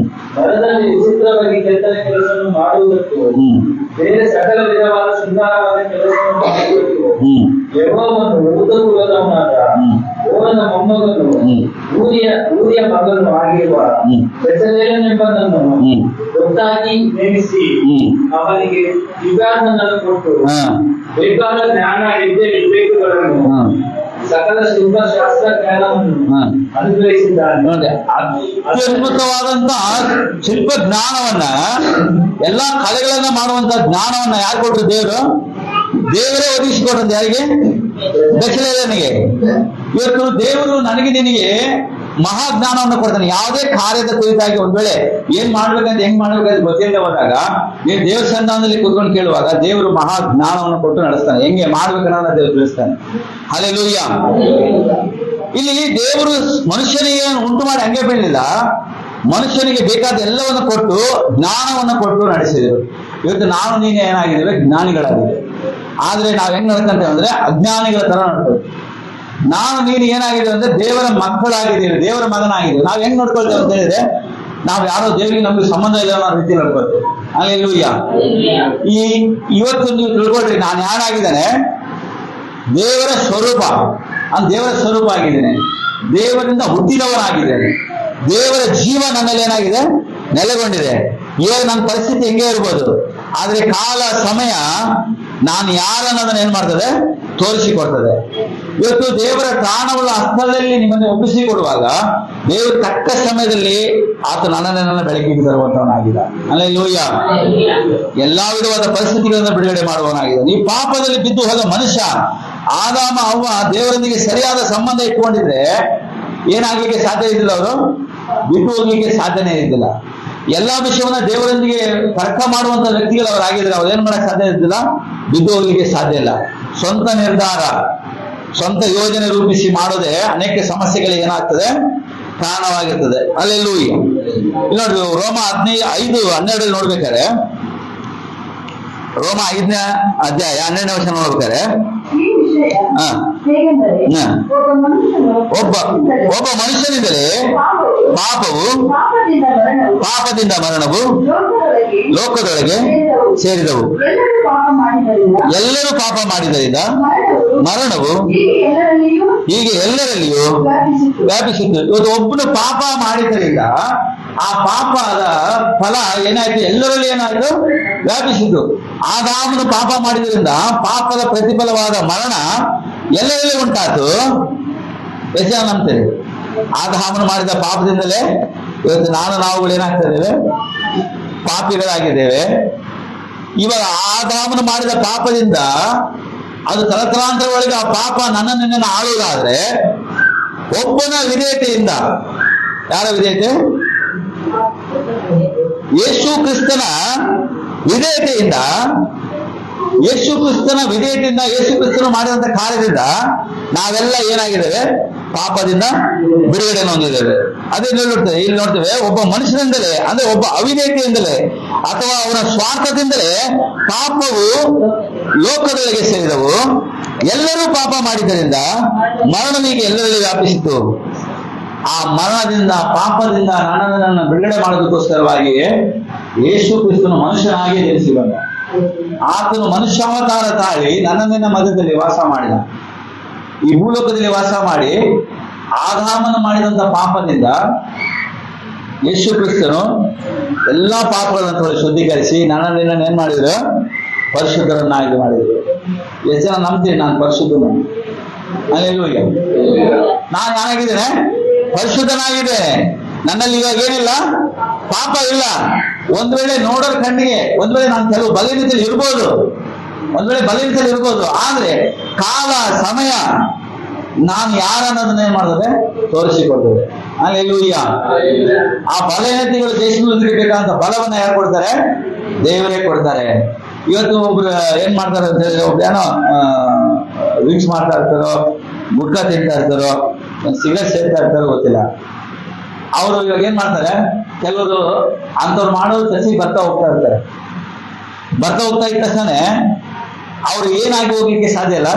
ಮರದಲ್ಲಿ ವಿಚಿತ್ರವಾಗಿ ಕೆತ್ತನೆ ಕೆಲಸವನ್ನು ಮಾಡುವುದಕ್ಕೂ, ಬೇರೆ ಸಕಲ ವಿಧವಾದ ಸುಂದರವಾದ ಕೆಲಸವನ್ನು ಮಾಡುವುದಕ್ಕೂ ಯೆಹೋವನು ಋತು ಕುಲದವನಾದ ಓರನ ಮೊಮ್ಮಗನು ಊರಿಯ ಮಗನು ಆಗಿರುವ ಬೆಚಲೇಲನೆಂಬನನ್ನು ಗೊತ್ತಾಗಿ ನೇಮಿಸಿ ಅವನಿಗೆ ವಿಜ್ಞಾನವನ್ನು ಕೊಟ್ಟು ಬೇಕಾದ ಜ್ಞಾನ ವಿವೇಕಗಳನ್ನು ಸಕಲ ಶಿಲ್ಪಶಾಸ್ತ್ರ ಜ್ಞಾನವನ್ನು ಅನುಗ್ರಹಿಸಿದ್ದಾನೆ. ನೋಡಿ, ಅತ್ಯದ್ಭುತವಾದಂತಹ ಶಿಲ್ಪ ಜ್ಞಾನವನ್ನ, ಎಲ್ಲಾ ಕಲೆಗಳನ್ನ ಮಾಡುವಂತ ಜ್ಞಾನವನ್ನ ಯಾರು ಕೊಟ್ಟರು? ದೇವರೇ ಒದಗಿಸಿಕೊಟ್ಟದ್ದು. ಯಾರಿಗೆ? ಬೆಚಲೇಲನಿಗೆ. ಇವತ್ತು ದೇವರು ನನಗೆ ನಿನಗೆ ಮಹಾಜ್ಞಾನವನ್ನು ಕೊಡ್ತಾನೆ. ಯಾವುದೇ ಕಾರ್ಯದ ಕುರಿತಾಗಿ ಒಂದ್ ವೇಳೆ ಏನ್ ಮಾಡ್ಬೇಕಂತ ಹೆಂಗ್ ಮಾಡ್ಬೇಕಂತ ಗೊತ್ತಿಲ್ಲದೆ ಹೋದಾಗ ನೀವು ದೇವ್ರ ಸಂಧಾನದಲ್ಲಿ ಕೂತ್ಕೊಂಡು ಕೇಳುವಾಗ ದೇವರು ಮಹಾಜ್ಞಾನವನ್ನು ಕೊಟ್ಟು ನಡೆಸ್ತಾನೆ. ಹೆಂಗೆ ಮಾಡ್ಬೇಕನ್ನ ದೇವರು ತಿಳಿಸ್ತಾನೆ. ಹಲ್ಲೆಲೂಯಾ. ಇಲ್ಲಿ ದೇವರು ಮನುಷ್ಯನಿಗೆ ಉಂಟು ಮಾಡಿ ಹಂಗೆ ಬೀಳಲಿಲ್ಲ, ಮನುಷ್ಯನಿಗೆ ಬೇಕಾದ ಎಲ್ಲವನ್ನು ಕೊಟ್ಟು ಜ್ಞಾನವನ್ನು ಕೊಟ್ಟು ನಡೆಸಿದರು. ಇವತ್ತು ನಾವು ನೀನು ಏನಾಗಿದ್ದೇವೆ? ಜ್ಞಾನಿಗಳಾಗಿದ್ದೇವೆ. ಆದ್ರೆ ನಾವ್ ಹೆಂಗ್ ನಡ್ಕೊಂತೇವೆ ಅಂದ್ರೆ ಅಜ್ಞಾನಿಗಳ ತರ ನಡ್ತೇವೆ. ನಾನು ನೀನು ಏನಾಗಿದೆ ಅಂದ್ರೆ ದೇವರ ಮಕ್ಕಳಾಗಿದ್ದೀವಿ, ದೇವರ ಮಗನಾಗಿದ್ದೀವಿ. ನಾವ್ ಹೆಂಗ್ ನೋಡ್ಕೊಳ್ತೇವೆ ಅಂತ ಹೇಳಿದ್ರೆ, ನಾವ್ ಯಾರೋ ದೇವರಿಗೆ ನಮ್ಗೆ ಸಂಬಂಧ ಇಲ್ಲ ಅನ್ನೋ ರೀತಿ ನಡ್ಕೊಳ್ತೇವೆ. ಹಲ್ಲೆಲೂಯಾ. ಇವತ್ತು ನೀವು ತಿಳ್ಕೊಳ್ರಿ, ನಾನು ಯಾರಾಗಿದ್ದೇನೆ? ದೇವರ ಸ್ವರೂಪ. ದೇವರ ಸ್ವರೂಪ ಆಗಿದ್ದೇನೆ, ದೇವರಿಂದ ಹುಟ್ಟಿದವನಾಗಿದ್ದೇನೆ. ದೇವರ ಜೀವ ನನ್ನಲ್ಲಿ ಏನಾಗಿದೆ? ನೆಲೆಗೊಂಡಿದೆ. ಇವಾಗ ನನ್ನ ಪರಿಸ್ಥಿತಿ ಹೆಂಗೆ ಇರ್ಬೋದು, ಆದ್ರೆ ಕಾಲ ಸಮಯ ನಾನು ಯಾರನ್ನೋದನ್ನ ಏನ್ ಮಾಡ್ತದೆ? ತೋರಿಸಿಕೊಡ್ತದೆ. ಇವತ್ತು ದೇವರ ಪ್ರಾಣವುಳ್ಳ ಹಸ್ತದಲ್ಲಿ ನಿಮ್ಮನ್ನು ಒಪ್ಪಿಸಿಕೊಡುವಾಗ ದೇವರು ತಕ್ಕ ಸಮಯದಲ್ಲಿ ಆತ ನನ್ನನ್ನೆಲ್ಲ ಬೆಳಕಿಗೆ ತರುವಂತವನಾಗಿದ್ದ. ಹಲ್ಲೆಲೂಯಾ. ಎಲ್ಲಾ ವಿಧವಾದ ಪರಿಸ್ಥಿತಿಗಳಿಂದ ಬಿಡುಗಡೆ ಮಾಡುವವನಾಗಿದೆ. ಈ ಪಾಪದಲ್ಲಿ ಬಿದ್ದು ಹೋದ ಮನುಷ್ಯ ಆದಾಮ ಅವ್ವ ದೇವರೊಂದಿಗೆ ಸರಿಯಾದ ಸಂಬಂಧ ಇಟ್ಕೊಂಡಿದ್ರೆ ಏನಾಗ್ಲಿಕ್ಕೆ ಸಾಧ್ಯ ಇದ್ದಿಲ್ಲ, ಅವರು ಬಿಟ್ಟು ಹೋಗ್ಲಿಕ್ಕೆ ಸಾಧ್ಯನೇ ಇದ್ದಿಲ್ಲ. ಎಲ್ಲಾ ವಿಷಯವನ್ನ ದೇವರೊಂದಿಗೆ ತರ್ಕ ಮಾಡುವಂತ ವ್ಯಕ್ತಿಗಳು ಅವರಾಗಿದ್ರೆ ಅವ್ರು ಏನ್ ಮಾಡಕ್ ಸಾಧ್ಯ ಇದ್ದಿಲ್ಲ, ಬಿದ್ದು ಹೋಗ್ಲಿಕ್ಕೆ ಸಾಧ್ಯ ಇಲ್ಲ. ಸ್ವಂತ ನಿರ್ಧಾರ, ಸ್ವಂತ ಯೋಜನೆ ರೂಪಿಸಿ ಮಾಡೋದೇ ಅನೇಕ ಸಮಸ್ಯೆಗಳಿಗೆ ಏನಾಗ್ತದೆ? ಕಾರಣವಾಗಿರ್ತದೆ. ಹಲ್ಲೆಲೂಯಾ. ನೋಡಿ, ರೋಮ 15:12 ನೋಡ್ಬೇಕಾರೆ, ರೋಮ 5ನೇ ಅಧ್ಯಾಯ 12ನೇ ವಚನ ನೋಡ್ಬೇಕಾರೆ, ಒಬ್ಬ ಮನುಷ್ಯನಿಂದಲೇ ಪಾಪವು, ಪಾಪದಿಂದ ಮರಣವು ಲೋಕದೊಳಗೆ ಸೇರಿದವು. ಎಲ್ಲರೂ ಪಾಪ ಮಾಡಿದ್ದರಿಂದ ಮರಣವು ಹೀಗೆ ಎಲ್ಲರಲ್ಲಿಯೂ ವ್ಯಾಪಿಸಿತು. ಇವತ್ತು ಒಬ್ಬನು ಪಾಪ ಮಾಡಿದ್ದರಿಂದ ಆ ಪಾಪದ ಫಲ ಏನಾಯ್ತು? ಎಲ್ಲರಲ್ಲಿ ಏನಾಯ್ತು? ವ್ಯಾಪಿಸಿತು. ಆದಾಮನು ಪಾಪ ಮಾಡಿದ್ರಿಂದ ಪಾಪದ ಪ್ರತಿಫಲವಾದ ಮರಣ ಎಲ್ಲರಲ್ಲಿ ಉಂಟಾತು. ಎಷ್ಟು ನಂಬ್ತೇವೆ? ಆದಾಮನು ಮಾಡಿದ ಪಾಪದಿಂದಲೇ ಇವತ್ತು ನಾವುಗಳು ಏನಾಗ್ತಾ ಇದ್ದೇವೆ? ಪಾಪಿಗಳಾಗಿದ್ದೇವೆ. ಇವಾಗ ಆದಾಮನು ಮಾಡಿದ ಪಾಪದಿಂದ ಅದು ತಲತಲಾಂತರಗಳಿಗೆ ಆ ಪಾಪ ನನ್ನನ್ನು ಆಳುವುದಾದ್ರೆ, ಒಬ್ಬನ ವಿಧೇಯತೆಯಿಂದ, ಯಾರ ವಿಧೇಯತೆ? ಯೇಸು ಕ್ರಿಸ್ತನ ವಿಧೇಯತೆಯಿಂದ, ಯೇಸು ಕ್ರಿಸ್ತನ ವಿಧೇಯತೆಯಿಂದ, ಯೇಸು ಕ್ರಿಸ್ತನು ಮಾಡಿದಂತ ಕಾರ್ಯದಿಂದ ನಾವೆಲ್ಲ ಏನಾಗಿದ್ದೇವೆ? ಪಾಪದಿಂದ ಬಿಡುಗಡೆ ಹೊಂದಿದ್ದೇವೆ. ಅದೇ ನೋಡ್ತೇವೆ, ಇಲ್ಲಿ ನೋಡ್ತೇವೆ, ಒಬ್ಬ ಮನುಷ್ಯನಿಂದಲೇ, ಅಂದ್ರೆ ಒಬ್ಬ ಅವಿಧೇಯತೆಯಿಂದಲೇ ಅಥವಾ ಅವನ ಸ್ವಾರ್ಥದಿಂದಲೇ ಪಾಪವು ಲೋಕದೊಳಗೆ ಸೇರಿದವು. ಎಲ್ಲರೂ ಪಾಪ ಮಾಡಿದ್ದರಿಂದ ಮರಣನಿಗೆ ಎಲ್ಲರಲ್ಲಿ ವ್ಯಾಪಿಸಿತು. ಆ ಮರಣದಿಂದ, ಪಾಪದಿಂದ ನನ್ನನ್ನು ಬಿಡುಗಡೆ ಮಾಡೋದಕ್ಕೋಸ್ಕರವಾಗಿ ಯೇಸು ಕ್ರಿಸ್ತನು ಮನುಷ್ಯನಾಗಿ ಜನಿಸಿ ಬಂದ. ಆತನು ಮನುಷ್ಯಾವತಾರ ತಾಳಿ ನನ್ನನ್ನ ಮಧ್ಯದಲ್ಲಿ ವಾಸ ಮಾಡಿದ. ಈ ಭೂಲೋಕದಲ್ಲಿ ವಾಸ ಮಾಡಿ ಆದಾಮನ ಮಾಡಿದಂತ ಪಾಪದಿಂದ ಯೇಸು ಕ್ರಿಸ್ತನು ಎಲ್ಲಾ ಪಾಪಗಳನ್ನು ಶುದ್ಧೀಕರಿಸಿ ನನ್ನನ್ನು ಏನ್ ಮಾಡಿದ್ರು? ಪರಿಶುದ್ಧರನ್ನಾಗಿ ಮಾಡಿದ್ರು. ಎಷ್ಟು ಜನ ನಂಬ್ತೀನಿ ನಾನು ಪರಿಶುದ್ಧನು? ಅಲ್ಲೆಲ್ಲೂಯ್ಯ. ನಾನು ಏನಾಗಿದ್ದೇನೆ? ಪರಿಶುದ್ಧನಾಗಿದ್ದೇನೆ. ನನ್ನಲ್ಲಿ ಇವಾಗ ಏನಿಲ್ಲ, ಪಾಪ ಇಲ್ಲ. ಒಂದ್ ವೇಳೆ ನೋಡೋರ್ ಕಣ್ಣಿಗೆ ಒಂದ್ ವೇಳೆ ನಾನು ಕೆಲವು ಬಲಹೀನತೆಯಲ್ಲಿ ಇರ್ಬೋದು, ಆದ್ರೆ ಕಾಲ ಸಮಯ ನಾನು ಯಾರನ್ನೋದನ್ನ ಏನ್ ಮಾಡ್ತದೆ? ತೋರಿಸಿಕೊಡ್ತದೆ. ಅಲ್ಲೆಲ್ಲೂಯ್ಯ. ಆ ಬಲಹೀನತೆಗಳು ದೇಶದಲ್ಲಿ ಬೇಕಾದಂತ ಬಲವನ್ನ ಯಾರು ಕೊಡ್ತಾರೆ? ದೇವರೇ ಕೊಡ್ತಾರೆ. ಇವತ್ತು ಒಬ್ರು ಏನ್ ಮಾಡ್ತಾರೆ ಅಂತ ಹೇಳಿದ್ರೆ, ಒಬ್ರು ಏನೋ ಡ್ರಿಂಕ್ಸ್ ಮಾಡ್ತಾ ಇರ್ತಾರೋ, ಗುಟ್ಕಾ ತಿಂತಾ ಇರ್ತಾರೋ, ಸಿಗರೇಟ್ ಸೇರ್ತಾ ಇರ್ತಾರೋ ಗೊತ್ತಿಲ್ಲ. ಅವರು ಇವಾಗ ಏನ್ ಮಾಡ್ತಾರೆ, ಕೆಲವರು ಅಂತವ್ರು ಮಾಡೋದು ಸಸಿ ಬರ್ತಾ ಹೋಗ್ತಾ ಇರ್ತಾರೆ. ಬರ್ತಾ ಹೋಗ್ತಾ ಇದ್ದ ತಕ್ಷಣ ಅವ್ರು ಏನಾಗಿ ಹೋಗ್ಲಿಕ್ಕೆ ಸಾಧ್ಯ ಇಲ್ಲ,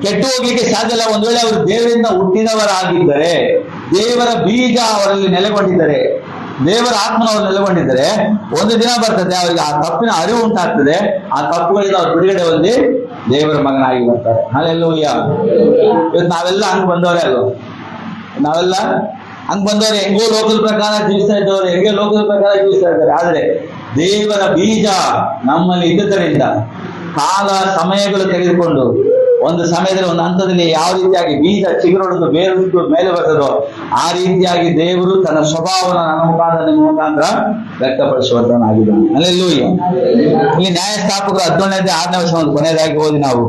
ಕೆಟ್ಟು ಹೋಗ್ಲಿಕ್ಕೆ ಸಾಧ್ಯ ಇಲ್ಲ. ಒಂದ್ ವೇಳೆ ಅವರು ದೇವರಿಂದ ಹುಟ್ಟಿದವರಾಗಿದ್ದರೆ, ದೇವರ ಬೀಜ ಅವರಲ್ಲಿ ನೆಲೆಗೊಂಡಿದ್ದರೆ, ದೇವರ ಆತ್ಮನವರು ನೆಲೆಗೊಂಡಿದ್ದರೆ, ಒಂದು ದಿನ ಬರ್ತದೆ ಅವರಿಗೆ ಆ ತಪ್ಪಿನ ಅರಿವು ಉಂಟಾಗ್ತದೆ. ಆ ತಪ್ಪುಗಳಿಂದ ಅವ್ರು ಬಿಡುಗಡೆ ಹೊಂದಿ ದೇವರ ಮಗನಾಗಿ ಬರ್ತಾರೆ. ಅಲ್ಲೆಲ್ಲೂಯ್ಯ. ಇವತ್ತು ನಾವೆಲ್ಲ ಹಂಗ್ ಬಂದವರೇ ಅಲ್ವ? ನಾವೆಲ್ಲ ಹಂಗ್ ಬಂದವ್ರೆ. ಹೆಂಗೋ ಲೋಕದ ಪ್ರಕಾರ ಜೀವಿಸ್ತಾ ಇದ್ದವ್ರು, ಲೋಕದ ಪ್ರಕಾರ ಜೀವಿಸ್ತಾ ಇದ್ದಾರೆ. ಆದ್ರೆ ದೇವರ ಬೀಜ ನಮ್ಮಲ್ಲಿ ಇದ್ದುದರಿಂದ ಕಾಲ ಸಮಯಗಳು ತೆಗೆದುಕೊಂಡು ಒಂದು ಸಮಯದಲ್ಲಿ ಒಂದು ಹಂತದಲ್ಲಿ ಯಾವ ರೀತಿಯಾಗಿ ಬೀಜ ಚಿಗುರೊಡೆದು ಬೇರುಟ್ಟು ಮೇಲೆ ಬರ್ತದೋ ಆ ರೀತಿಯಾಗಿ ದೇವರು ತನ್ನ ಸ್ವಭಾವವನ್ನು ನನ್ನ ಮುಖಾಂತರ ನಿಮ್ಮ ಮುಖಾಂತರ ವ್ಯಕ್ತಪಡಿಸುವಂತನಾಗಿದ್ದಾನೆ. ಅಲ್ಲೆಲ್ಲೂಯ್ಯ. ಇಲ್ಲಿ ನ್ಯಾಯಸ್ಥಾಪಕರು 17ನೇ 6ನೇ ವಚನವನ್ನು ಕೊನೆಯದಾಗಿ ಓದಿ ನಾವು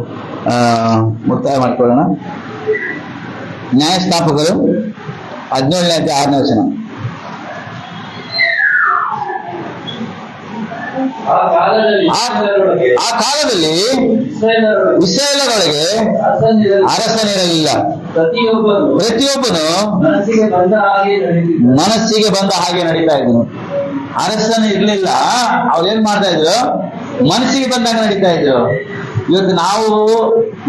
ಮುಕ್ತಾಯ ಮಾಡ್ಕೊಳ್ಳೋಣ. ನ್ಯಾಯಸ್ಥಾಪಕರು 17ನೇ 6ನೇ ವಚನ. ಆ ಕಾಲದಲ್ಲಿ ಇಸ್ರಾಯೇಲರೊಳಗೆ ಅರಸನಿರಲಿಲ್ಲ. ಪ್ರತಿಯೊಬ್ಬನು ಮನಸ್ಸಿಗೆ ಬಂದ ಹಾಗೆ ನಡೀತಾ ಇದ್ರು. ಅರಸನು ಇರ್ಲಿಲ್ಲ, ಅವ್ರು ಏನ್ ಮಾಡ್ತಾ ಇದ್ರು? ಮನಸ್ಸಿಗೆ ಬಂದಾಗ ನಡೀತಾ ಇದ್ರು. ಇವತ್ತು ನಾವು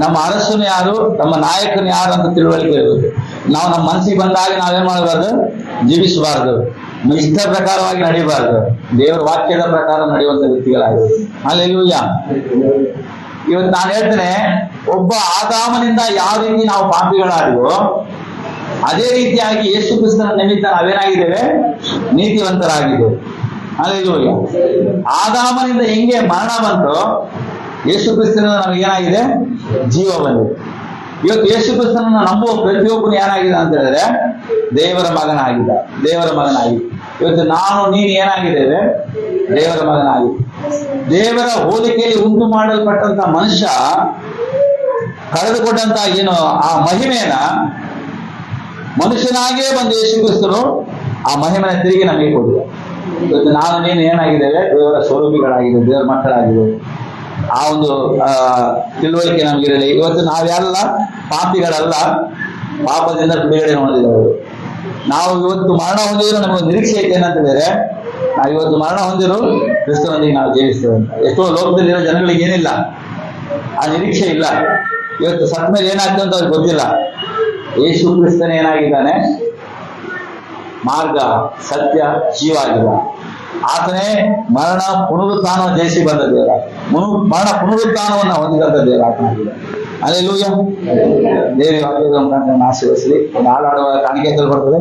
ನಮ್ಮ ಅರಸನು ಯಾರು, ನಮ್ಮ ನಾಯಕನು ಯಾರು ಅಂತ ತಿಳುವಳಿಕೆ ಇರಬೇಕು. ನಾವು ನಮ್ಮ ಮನಸ್ಸಿಗೆ ಬಂದಾಗ ನಾವೇನ್ ಮಾಡಬಾರ್ದು? ಜೀವಿಸಬಾರ್ದು. ಇಷ್ಟ ಪ್ರಕಾರವಾಗಿ ನಡೀಬಾರ್ದು. ದೇವರ ವಾಕ್ಯದ ಪ್ರಕಾರ ನಡೆಯುವಂತ ವ್ಯಕ್ತಿಗಳಾಗಿರ್ಬೇಕು. ಅಲ್ಲೆಲ್ಲೂಯ್ಯ. ಇವತ್ತು ನಾನು ಹೇಳ್ತೇನೆ, ಒಬ್ಬ ಆದಾಮನಿಂದ ಯಾವ ರೀತಿ ನಾವು ಪಾಪಿಗಳಾಗಿವೋ ಅದೇ ರೀತಿಯಾಗಿ ಯೇಸು ಕ್ರಿಸ್ತನ ನಿಮಿತ್ತ ನಾವೇನಾಗಿದ್ದೇವೆ? ನೀತಿವಂತರಾಗಿದ್ದೇವೆ. ಅಲ್ಲೆಲ್ಲೂಯ್ಯ. ಆದಾಮನಿಂದ ಹೆಂಗೆ ಮರಣ ಬಂತು, ಯೇಸು ಕ್ರಿಸ್ತನ ನಮಗೇನಾಗಿದೆ? ಜೀವ ಬಂದಿದೆ. ಇವತ್ತು ಯೇಸು ಕ್ರಿಸ್ತನನ್ನು ನಂಬುವ ಪ್ರತಿಯೊಬ್ಬನು ಏನಾಗಿದೆ ಅಂತ ಹೇಳಿದ್ರೆ ದೇವರ ಮಗನಾಗಿದ್ದ. ಇವತ್ತು ನಾನು ನೀನು ಏನಾಗಿದ್ದೇವೆ? ದೇವರ ಮಗನಾಗಿದೆ. ದೇವರ ಹೋಲಿಕೆಯಲ್ಲಿ ಉಂಟು ಮಾಡಲ್ಪಟ್ಟಂತ ಮನುಷ್ಯ ಕಳೆದುಕೊಂಡಂತ ಏನು ಆ ಮಹಿಮೆಯನ್ನ ಮನುಷ್ಯನಾಗೇ ಬಂದು ಯೇಸು ಕ್ರಿಸ್ತನು ಆ ಮಹಿಮೆನ ತಿರುಗಿ ನಮಗೆ ಕೊಡಿದ. ಇವತ್ತು ನಾನು ನೀನು ಏನಾಗಿದ್ದೇವೆ? ದೇವರ ಸ್ವರೂಪಿಗಳಾಗಿದೆ, ದೇವರ ಮಕ್ಕಳಾಗಿದೆ. ಆ ಒಂದು ತಿಳುವಳಿಕೆ ನಮಗಿರಲಿ. ಇವತ್ತು ನಾವೆಲ್ಲ ಪಾಪಿಗಳಲ್ಲ, ಪಾಪದಿಂದ ಬಿಡುಗಡೆ ಹೊಂದಿದವರು. ನಾವು ಇವತ್ತು ಮರಣ ಹೊಂದಿದ್ರು ನಮಗೆ ನಿರೀಕ್ಷೆ ಐತೆ ಏನಂತ ಹೇಳಿದ್ರೆ, ನಾವು ಇವತ್ತು ಮರಣ ಹೊಂದಿರು ಕ್ರಿಸ್ತನೊಂದಿಗೆ ನಾವು ಜೀವಿಸ್ತೇವೆ ಅಂತ. ಎಷ್ಟೋ ಲೋಕದಲ್ಲಿರೋ ಜನಗಳಿಗೆ ಏನಿಲ್ಲ, ಆ ನಿರೀಕ್ಷೆ ಇಲ್ಲ. ಇವತ್ತು ಸತ್ ಮೇಲೆ ಏನಾಗ್ತದೆ ಅಂತ ಅವ್ರಿಗೆ ಗೊತ್ತಿಲ್ಲ. ಯೇಸು ಕ್ರಿಸ್ತನ ಏನಾಗಿದ್ದಾನೆ? ಮಾರ್ಗ, ಸತ್ಯ, ಜೀವ ಆಗಿಲ್ಲ. ಆತನೇ ಮರಣ ಪುನರುತ್ಥಾನವನ್ನು ಜಯಿಸಿ ಬಂದ ದೇವರ, ಮರಣ ಪುನರುತ್ಥಾನವನ್ನು ಹೊಂದಿದಂತ ದೇವರ ಆತನಾಗಿದೆ. ಅಲ್ಲೆಲ್ಲೂಯ್ಯ. ದೇವರ ವಾಕ್ಯದ ಮುಖಾಂತರ ಆಶೀರ್ವದಿಸಲಿ. ಒಂದು ಹಾಡಾಡುವ ಕಾಣಿಕೆ ಬರ್ತದೆ.